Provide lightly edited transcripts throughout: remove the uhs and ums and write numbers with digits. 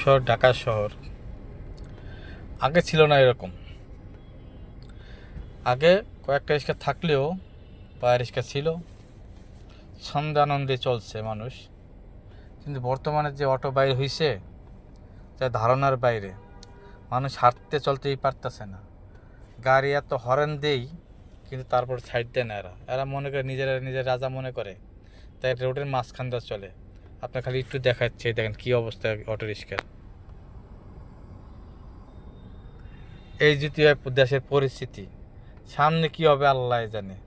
শহর ঢাকা শহর আগে ছিল না এরকম। আগে কয়েকটা রিক্সা থাকলেও পায়ে রিক্সা ছিল, ছন্দে আনন্দে চলছে মানুষ। কিন্তু বর্তমানে যে অটো বাইর হইছে যা ধারণার বাইরে, মানুষ হাঁটতে চলতেই পারতেছে না। গাড়ি এত হরেন দেই, কিন্তু তারপর সাইড দেয় না। এরা এরা মনে করে নিজের রাজা মনে করে, তাই রোডের মাঝখান দিয়ে চলে। আপনার খালি একটু দেখাচ্ছে, দেখেন কি অবস্থা অটো রিক্সার। এই যদি দেশের পরিস্থিতি, সামনে কি হবে আল্লাহ জানে।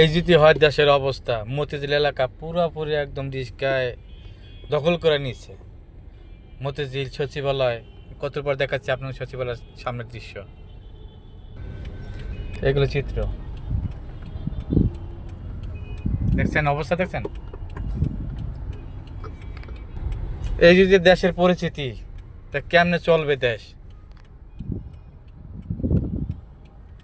এই যদি হয় দেশের অবস্থা, মতিঝিল এলাকা পুরোপুরি একদম রিস্কায় দখল করে নিচ্ছে। মতিঝিল সচিবালয় কত পর দেখাচ্ছে আপনার সচিবালয়ের সামনের দৃশ্য, এগুলো চিত্র দেখছেন, অবস্থা দেখছেন। এই যদি দেশের পরিস্থিতি, তা কেমনে চলবে দেশ?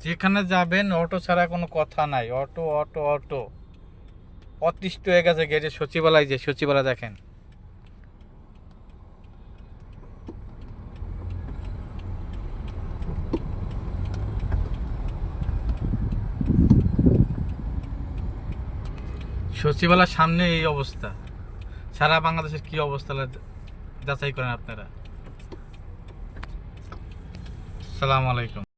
যেখানে যাবেন অটো ছাড়া কোনো কথা নাই, অটো অটো অটো। অতিষ্ঠ হয়ে গেছে গেটে সচিবালয়, যে সচিবালয় দেখেন। সচিবালয়ের সামনে এই অবস্থা, সারা বাংলাদেশের কি অবস্থা যাচাই করেন আপনারা। সালাম আলাইকুম।